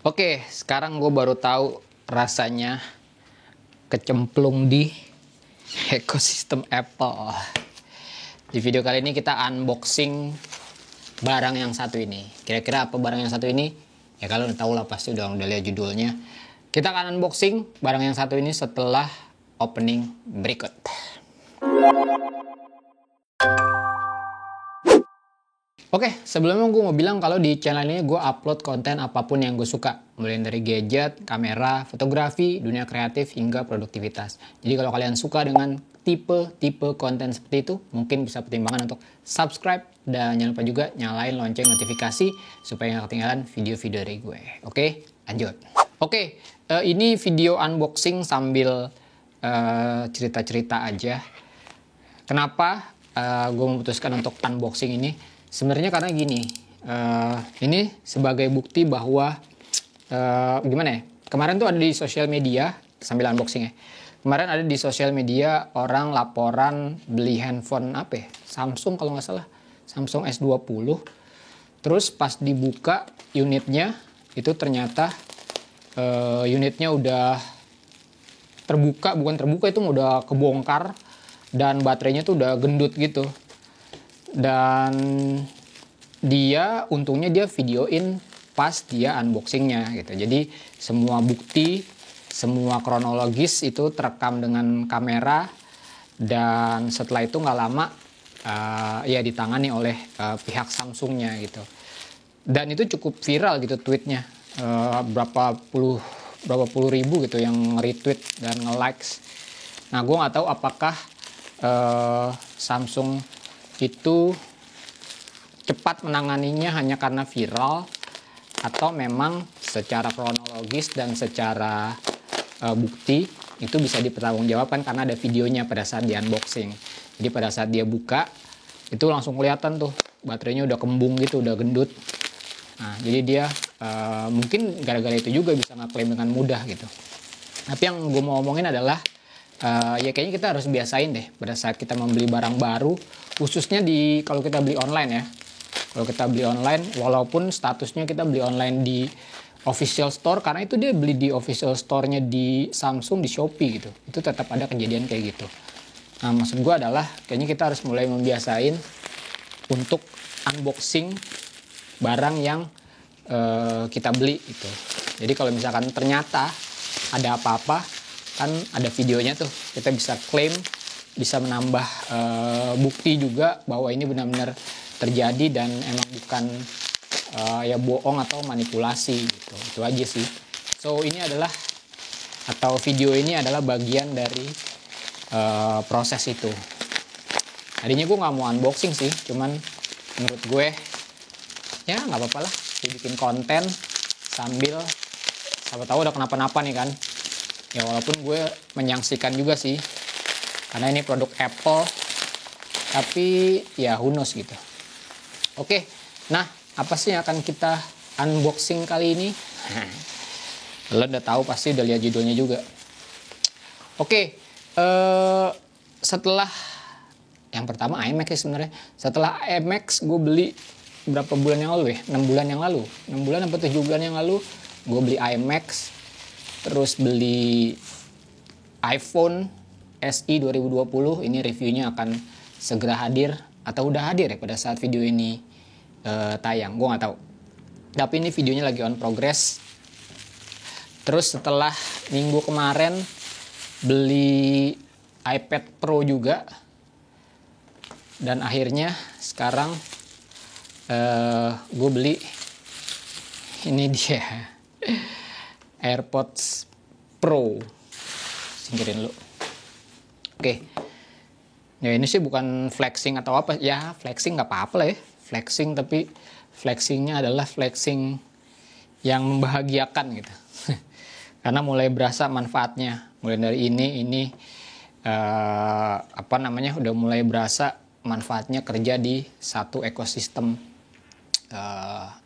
Oke, sekarang gue baru tahu rasanya kecemplung di ekosistem Apple. Di video kali ini kita unboxing barang yang satu ini. Kira-kira apa barang yang satu ini? Ya kalau udah tahu lah, pasti udah lihat judulnya. Kita akan unboxing barang yang satu ini setelah opening berikut. Oke, sebelumnya gue mau bilang kalau di channel ini gue upload konten apapun yang gue suka. Mulai dari gadget, kamera, fotografi, dunia kreatif, hingga produktivitas. Jadi kalau kalian suka dengan tipe konten seperti itu, mungkin bisa pertimbangan untuk subscribe. Dan jangan lupa juga nyalain lonceng notifikasi supaya nggak ketinggalan video-video dari gue. Oke, lanjut. Oke, ini video unboxing sambil cerita-cerita aja. Kenapa gue memutuskan untuk unboxing ini? Sebenarnya karena gini, ini sebagai bukti bahwa gimana ya? Kemarin tuh ada di sosial media, sambil unboxing ya. Kemarin ada di sosial media orang laporan beli handphone apa ya? Samsung kalau nggak salah, Samsung S20. Terus pas dibuka unitnya, itu ternyata unitnya udah terbuka, bukan terbuka, itu udah kebongkar dan baterainya tuh udah gendut gitu. Dan dia untungnya dia videoin pas dia unboxingnya gitu. Jadi semua bukti, semua kronologis itu terekam dengan kamera. Dan setelah itu nggak lama ya ditangani oleh pihak Samsungnya gitu. Dan itu cukup viral gitu tweetnya, berapa puluh ribu gitu yang retweet dan nge-likes. Nah, gue nggak tahu apakah Samsung itu cepat menanganinya hanya karena viral, atau memang secara kronologis dan secara bukti itu bisa dipertanggungjawabkan karena ada videonya pada saat di unboxing. Jadi pada saat dia buka itu langsung kelihatan tuh baterainya udah kembung gitu, udah gendut. Nah, jadi dia mungkin gara-gara itu juga bisa ngeklaim dengan mudah gitu. Tapi yang gue mau ngomongin adalah ya kayaknya kita harus biasain deh pada saat kita membeli barang baru, khususnya kalau kita beli online ya. Kalau kita beli online, walaupun statusnya kita beli online di official store, karena itu dia beli di official store-nya di Samsung, di Shopee gitu. Itu tetap ada kejadian kayak gitu. Nah, maksud gue adalah kayaknya kita harus mulai membiasain untuk unboxing barang yang kita beli gitu. Jadi kalau misalkan ternyata ada apa-apa, kan ada videonya tuh, kita bisa klaim, bisa menambah bukti juga bahwa ini benar-benar terjadi dan emang bukan ya bohong atau manipulasi gitu. Itu aja sih. So ini adalah, atau video ini adalah bagian dari proses itu. Tadinya gue nggak mau unboxing sih, cuman menurut gue ya nggak apa-apa lah, bikin konten sambil siapa tahu udah kenapa-napa nih kan. Ya walaupun gue menyaksikan juga sih, karena ini produk Apple, tapi ya who knows gitu. Oke, nah apa sih yang akan kita unboxing kali ini? Lo udah tahu, pasti udah lihat judulnya juga. Oke, setelah yang pertama iMac sih sebenarnya. Setelah iMac gue beli berapa bulan yang lalu ya? 6 bulan yang lalu. 6 bulan atau 7 bulan yang lalu gue beli iMac. Terus beli iPhone SE 2020, ini reviewnya akan segera hadir atau udah hadir ya pada saat video ini tayang, gue nggak tahu. Tapi ini videonya lagi on progress. Terus setelah minggu kemarin beli iPad Pro juga, dan akhirnya sekarang gue beli ini dia AirPods Pro. Singkirin lu. Oke. Ya ini sih bukan flexing atau apa. Ya flexing nggak apa-apa lah ya. Flexing, tapi flexingnya adalah flexing yang membahagiakan gitu. Karena mulai berasa manfaatnya. Mulai dari ini udah mulai berasa manfaatnya kerja di satu ekosistem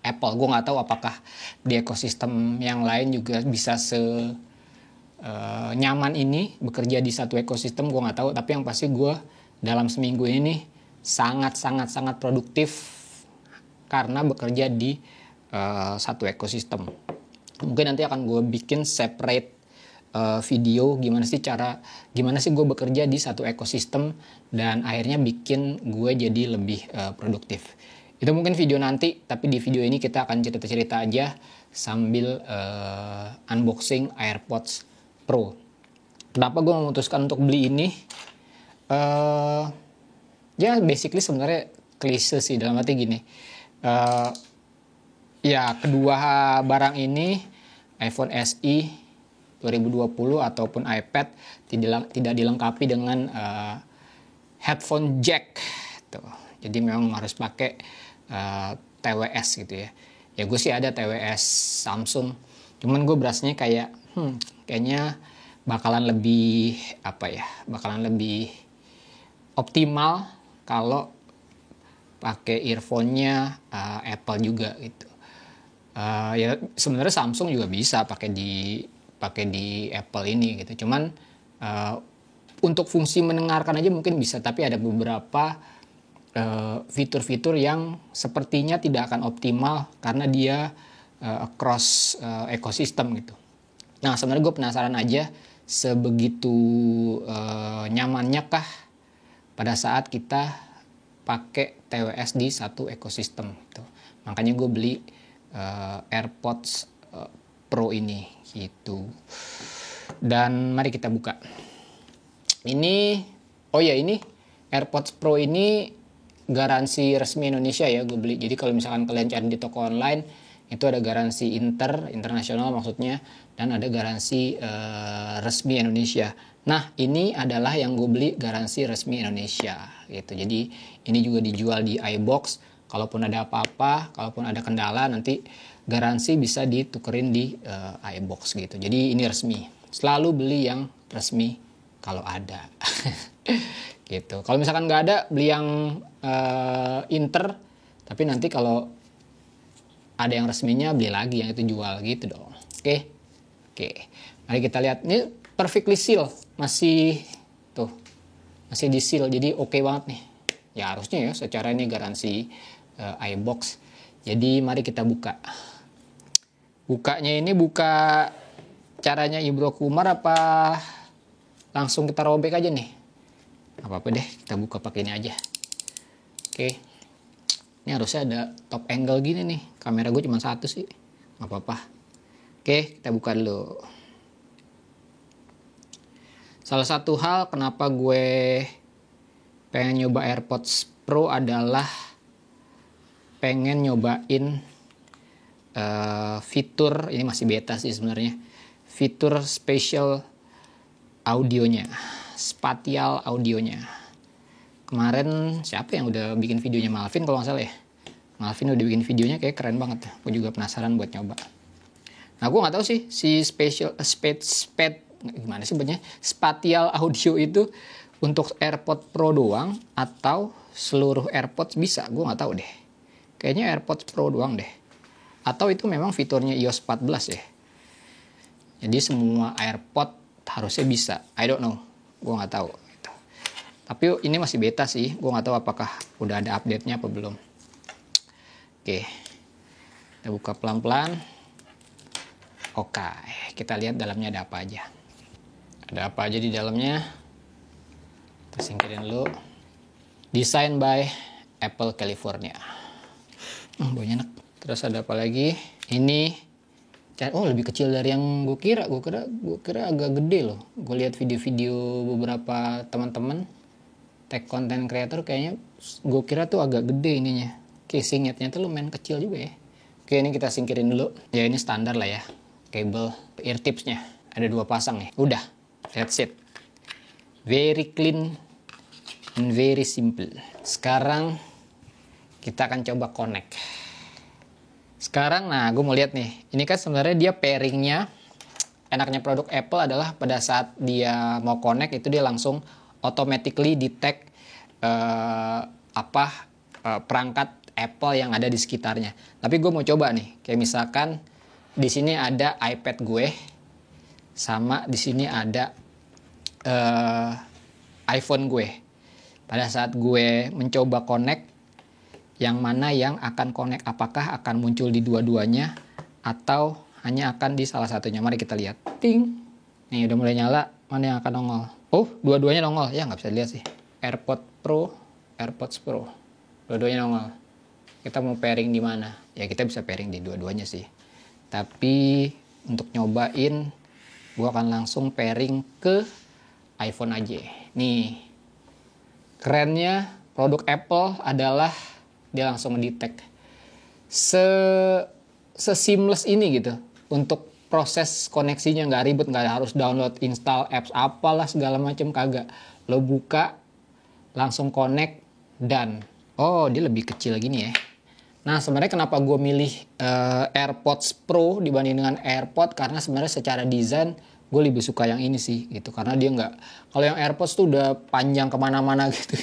Apple. Gue nggak tahu apakah di ekosistem yang lain juga bisa nyaman ini bekerja di satu ekosistem. Gue nggak tahu, tapi yang pasti gue dalam seminggu ini sangat produktif karena bekerja di satu ekosistem. Mungkin nanti akan gue bikin separate video gimana sih gue bekerja di satu ekosistem dan akhirnya bikin gue jadi lebih produktif. Itu mungkin video nanti, tapi di video ini kita akan cerita-cerita aja sambil unboxing AirPods Pro. Kenapa gue memutuskan untuk beli ini? Ya basically sebenarnya klise sih, dalam arti gini. Ya kedua barang ini, iPhone SE 2020 ataupun iPad, tidak dilengkapi dengan headphone jack tuh. Jadi memang harus pakai TWS gitu ya. Ya gue sih ada TWS Samsung, cuman gue berasanya kayak kayaknya bakalan lebih optimal kalau pakai earphone-nya Apple juga gitu. Ya sebenarnya Samsung juga bisa pakai di Apple ini gitu. Cuman untuk fungsi mendengarkan aja mungkin bisa, tapi ada beberapa fitur-fitur yang sepertinya tidak akan optimal karena dia across ekosistem gitu. Nah sebenarnya gue penasaran aja sebegitu nyamannya kah pada saat kita pakai TWS di satu ekosistem gitu. Makanya gue beli AirPods Pro ini gitu. Dan mari kita buka. Ini AirPods Pro ini garansi resmi Indonesia ya gue beli. Jadi kalau misalkan kalian cari di toko online itu ada garansi internasional maksudnya, dan ada garansi resmi Indonesia. Nah ini adalah yang gue beli garansi resmi Indonesia gitu. Jadi ini juga dijual di iBox. Kalaupun ada apa-apa, kalaupun ada kendala, nanti garansi bisa ditukerin di iBox gitu. Jadi ini resmi. Selalu beli yang resmi kalau ada. Gitu. Kalau misalkan nggak ada, beli yang inter. Tapi nanti kalau ada yang resminya, beli lagi yang itu jual gitu dong. Oke. Mari kita lihat. Ini perfectly seal, masih di seal. Jadi oke banget nih. Ya harusnya ya, secara ini garansi iBox. Jadi mari kita buka. Bukanya ini buka caranya Ibro Kumar apa langsung kita robek aja nih? Apa-apa deh, kita buka pakai ini aja. Oke. Ini harusnya ada top angle gini nih. Kamera gue cuma satu sih. Gak apa-apa. Oke, kita buka dulu. Salah satu hal kenapa gue pengen nyoba AirPods Pro adalah pengen nyobain fitur, ini masih beta sih sebenarnya, fitur spatial audionya, spatial audionya. Kemarin siapa yang udah bikin videonya? Malvin kalau nggak salah ya. Malvin udah bikin videonya, kayak keren banget. Gue juga penasaran buat nyoba. Nah gue nggak tahu sih si gimana sih sebutnya, spatial audio itu untuk AirPods Pro doang atau seluruh AirPods bisa. Gue nggak tahu deh. Kayaknya AirPods Pro doang deh. Atau itu memang fiturnya iOS 14 ya. Jadi semua AirPods harusnya bisa. I don't know. Gue nggak tahu. Tapi ini masih beta sih. Gue nggak tahu apakah udah ada update-nya apa belum. Oke. Kita buka pelan-pelan. Oke. Kita lihat dalamnya ada apa aja. Ada apa aja di dalamnya. Kita singkirin dulu. Design by Apple California. Baunya enak. Terus ada apa lagi? Ini lebih kecil dari yang gue kira. Gue kira agak gede loh. Gue lihat video-video beberapa teman-teman tech content creator, kayaknya gue kira tuh agak gede ininya. Casingnya ternyata lumayan kecil juga ya. Oke, ini kita singkirin dulu. Ya ini standar lah ya. Kabel ear tipsnya. Ada 2 pasang nih. Udah. That's it. Very clean and very simple. Sekarang kita akan coba connect. Sekarang, nah gue mau lihat nih. Ini kan sebenarnya dia pairingnya, enaknya produk Apple adalah pada saat dia mau connect itu dia langsung automatically detect perangkat Apple yang ada di sekitarnya. Tapi gue mau coba nih, kayak misalkan di sini ada iPad gue, sama di sini ada iPhone gue. Pada saat gue mencoba connect, yang mana yang akan connect, apakah akan muncul di dua-duanya atau hanya akan di salah satunya. Mari kita lihat. Ting. Nih udah mulai nyala. Mana yang akan nongol? Oh, dua-duanya nongol. Ya nggak bisa dilihat sih. AirPods Pro. Dua-duanya nongol. Kita mau pairing di mana? Ya kita bisa pairing di dua-duanya sih. Tapi untuk nyobain, gua akan langsung pairing ke iPhone aja. Nih, kerennya produk Apple adalah dia langsung ngedetect se-seamless ini gitu. Untuk proses koneksinya nggak ribet, nggak harus download, install apps apalah segala macam, kagak. Lo buka, langsung connect, dan oh dia lebih kecil gini ya. Nah sebenarnya kenapa gue milih AirPods Pro dibanding dengan AirPods, karena sebenarnya secara desain gue lebih suka yang ini sih gitu, karena dia nggak, kalau yang AirPods tuh udah panjang kemana-mana gitu.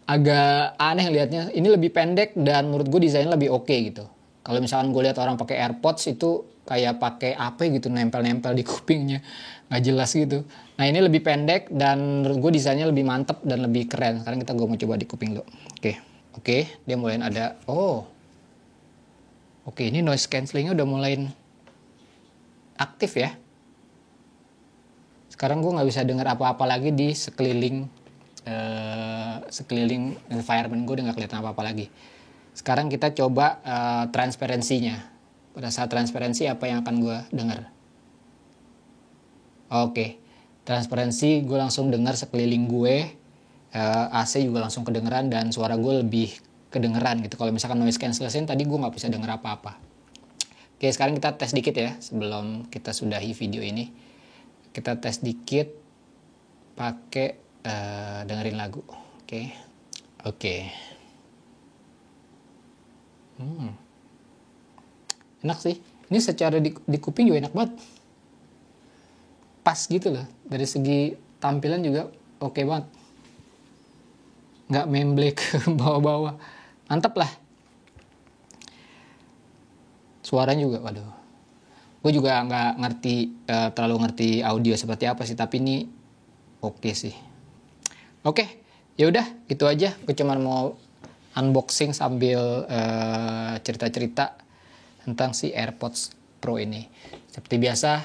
Agak aneh liatnya. Ini lebih pendek dan menurut gue desainnya lebih oke gitu. Kalau misalkan gue lihat orang pakai AirPods itu kayak pakai apa gitu, nempel-nempel di kupingnya, nggak jelas gitu. Nah ini lebih pendek dan menurut gue desainnya lebih mantep dan lebih keren. Sekarang gue mau coba di kuping dulu. Oke, dia mulai ada. Oh, oke, ini noise cancellingnya udah mulai aktif ya. Sekarang gue nggak bisa dengar apa-apa lagi di sekeliling environment gue, udah nggak kelihatan apa-apa lagi. Sekarang kita coba transparansinya. Pada saat transparansi apa yang akan gue dengar? Oke, transparansi gue langsung dengar sekeliling gue, AC juga langsung kedengeran dan suara gue lebih kedengeran gitu. Kalau misalkan noise cancellation tadi gue nggak bisa dengar apa-apa. Oke, sekarang kita tes dikit ya sebelum kita sudahi video ini. Kita tes dikit pakai dengerin lagu. Oke. Enak sih. Ini secara di kuping juga enak banget. Pas gitu loh. Dari segi tampilan juga oke banget. Nggak memblek ke bawah-bawah. Mantap lah. Suaranya juga, waduh. Gue juga nggak ngerti, terlalu ngerti audio seperti apa sih. Tapi ini oke sih. Oke, ya udah gitu aja. Gue cuma mau unboxing sambil cerita-cerita tentang si AirPods Pro ini. Seperti biasa,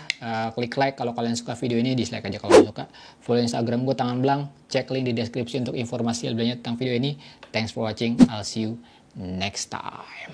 klik like kalau kalian suka video ini, dislike aja kalau suka. Follow Instagram gue Tangan Blank, cek link di deskripsi untuk informasi lebih lanjut tentang video ini. Thanks for watching, I'll see you next time.